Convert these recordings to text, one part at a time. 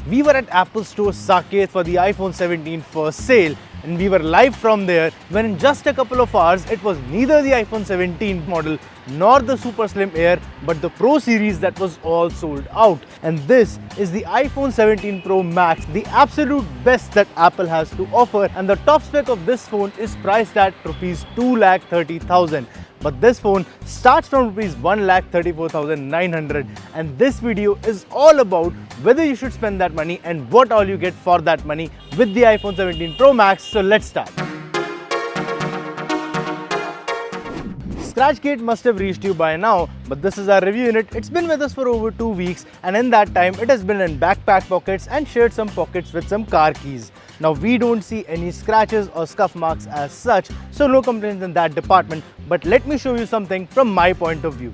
We were at Apple Store Saket for the iPhone 17 first sale, and we were live from there when in just a couple of hours it was neither the iPhone 17 model nor the Super Slim Air but the Pro series that was all sold out. And this is the iPhone 17 Pro Max, the absolute best that Apple has to offer, and the top spec of this phone is priced at Rs 2,30,000. But this phone starts from Rs 1,34,900, and this video is all about whether you should spend that money and what all you get for that money with the iPhone 17 Pro Max. So let's start. Scratchgate must have reached you by now, but this is our review unit. It's been with us for over 2 weeks, and in that time it has been in backpack pockets and shared some pockets with some car keys. Now we don't see any scratches or scuff marks as such, so no complaints in that department, but let me show you something from my point of view.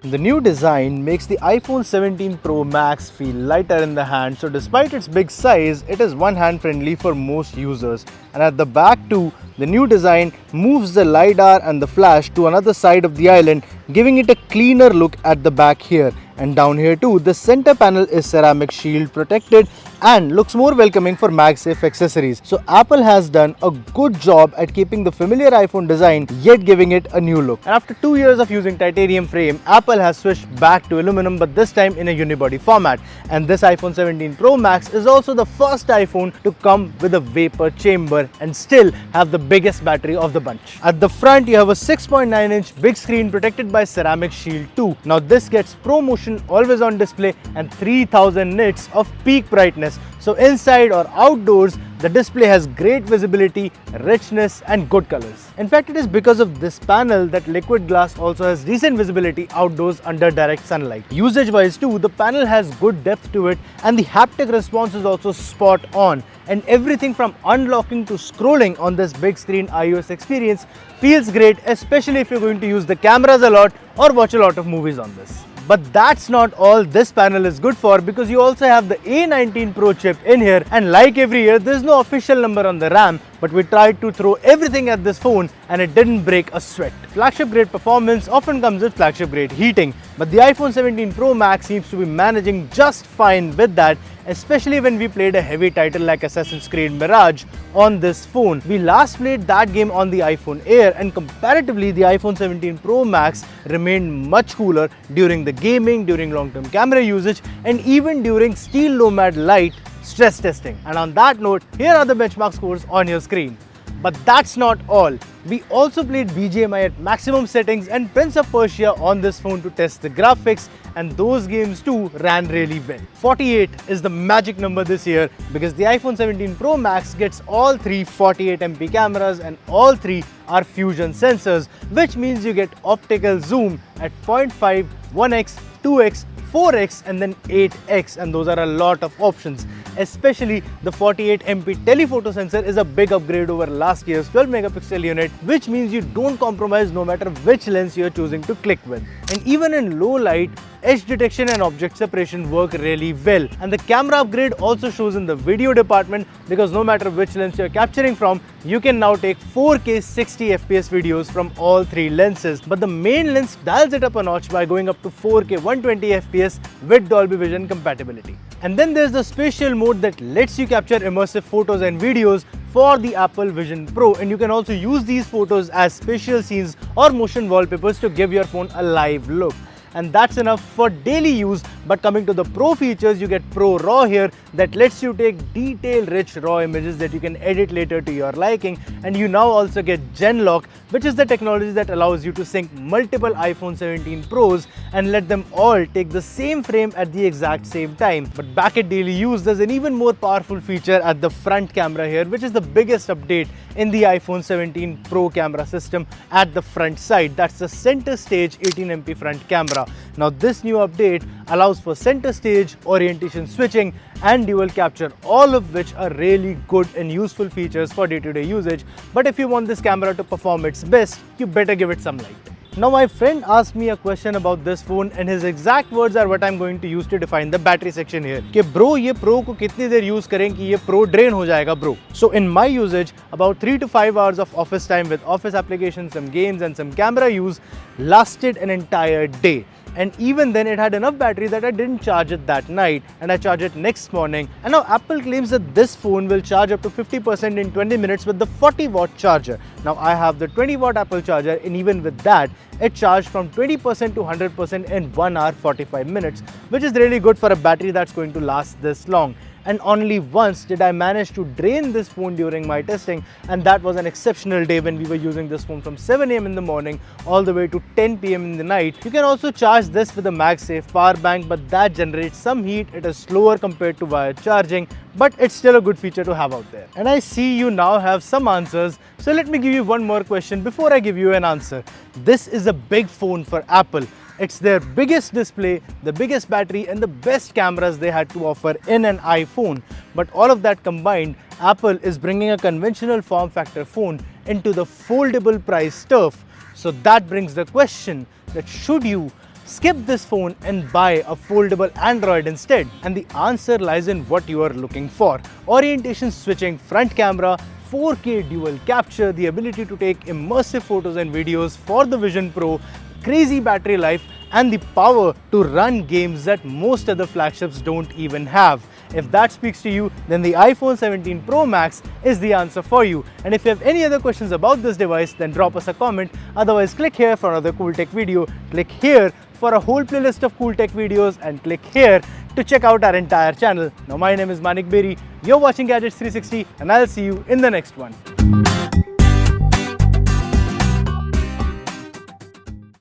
The new design makes the iPhone 17 Pro Max feel lighter in the hand, so despite its big size, it is one-hand friendly for most users. And at the back too, the new design moves the LiDAR and the flash to another side of the island, giving it a cleaner look at the back here. And down here too, the center panel is ceramic shield protected and looks more welcoming for MagSafe accessories. So Apple has done a good job at keeping the familiar iPhone design yet giving it a new look. And after 2 years of using titanium frame, Apple has switched back to aluminum, but this time in a unibody format. And this iPhone 17 Pro Max is also the first iPhone to come with a vapor chamber and still have the biggest battery of the bunch. At the front, you have a 6.9-inch big screen protected by ceramic shield too. Now this gets ProMotion always on display and 3000 nits of peak brightness. So inside or outdoors, the display has great visibility, richness and good colors. In fact, it is because of this panel that liquid glass also has decent visibility outdoors under direct sunlight. Usage wise too, the panel has good depth to it and the haptic response is also spot on. And everything from unlocking to scrolling on this big screen iOS experience feels great, especially if you're going to use the cameras a lot or watch a lot of movies on this. But that's not all this panel is good for, because you also have the A19 Pro chip in here, and like every year there's no official number on the RAM, but we tried to throw everything at this phone and it didn't break a sweat. Flagship grade performance often comes with flagship grade heating, but the iPhone 17 Pro Max seems to be managing just fine with that, especially when we played a heavy title like Assassin's Creed Mirage on this phone. We last played that game on the iPhone Air, and comparatively the iPhone 17 Pro Max remained much cooler during the gaming, during long-term camera usage and even during Steel Nomad Lite stress testing. And on that note, here are the benchmark scores on your screen. But that's not all. We also played BGMI at maximum settings and Prince of Persia on this phone to test the graphics, and those games too ran really well. 48 is the magic number this year because the iPhone 17 Pro Max gets all three 48MP cameras and all three are fusion sensors, which means you get optical zoom at 0.5, 1x, 2x, 4x and then 8x, and those are a lot of options. Especially the 48MP telephoto sensor is a big upgrade over last year's 12MP unit, which means you don't compromise no matter which lens you're choosing to click with. And even in low light, edge detection and object separation work really well. And the camera upgrade also shows in the video department, because no matter which lens you're capturing from, you can now take 4K 60fps videos from all three lenses. But the main lens dials it up a notch by going up to 4K 120fps with Dolby Vision compatibility. And then there's the spatial mode that lets you capture immersive photos and videos for the Apple Vision Pro, and you can also use these photos as spatial scenes or motion wallpapers to give your phone a live look. And that's enough for daily use. But coming to the Pro features, you get Pro RAW here that lets you take detail-rich RAW images that you can edit later to your liking, and you now also get Gen Lock, which is the technology that allows you to sync multiple iPhone 17 Pros and let them all take the same frame at the exact same time. But back at daily use, there's an even more powerful feature at the front camera here, which is the biggest update in the iPhone 17 Pro camera system at the front side. That's the center stage 18MP front camera. Now this new update allows for center stage, orientation switching and dual capture, all of which are really good and useful features for day-to-day usage. But if you want this camera to perform its best, you better give it some light. Now my friend asked me a question about this phone, and his exact words are what I'm going to use to define the battery section here. कि bro ये Pro को कितनी देर use करें कि ये Pro drain हो जाएगा bro. So in my usage, about 3 to 5 hours of office time with office applications, some games and some camera use lasted an entire day. and even then it had enough battery that I didn't charge it that night and I charged it next morning. And now Apple claims that this phone will charge up to 50% in 20 minutes with the 40-watt charger. Now I have the 20-watt Apple charger, and even with that, it charged from 20% to 100% in 1 hour 45 minutes, which is really good for a battery that's going to last this long. And only once did I manage to drain this phone during my testing, and that was an exceptional day when we were using this phone from 7 AM in the morning all the way to 10 PM in the night. You can also charge this with a MagSafe power bank, but that generates some heat. It is slower compared to wired charging, but it's still a good feature to have out there. And I see you now have some answers, so let me give you one more question before I give you an answer. This is a big phone for Apple. It's their biggest display, the biggest battery, and the best cameras they had to offer in an iPhone. But all of that combined, Apple is bringing a conventional form factor phone into the foldable price turf. So that brings the question that should you skip this phone and buy a foldable Android instead? And the answer lies in what you are looking for. Orientation switching front camera, 4K dual capture, the ability to take immersive photos and videos for the Vision Pro, crazy battery life, and the power to run games that most other flagships don't even have. If that speaks to you, then the iPhone 17 Pro Max is the answer for you. And if you have any other questions about this device, then drop us a comment. Otherwise, click here for another cool tech video, click here for a whole playlist of cool tech videos, and click here to check out our entire channel. Now my name is Manik Beri, you're watching Gadgets 360, and I'll see you in the next one.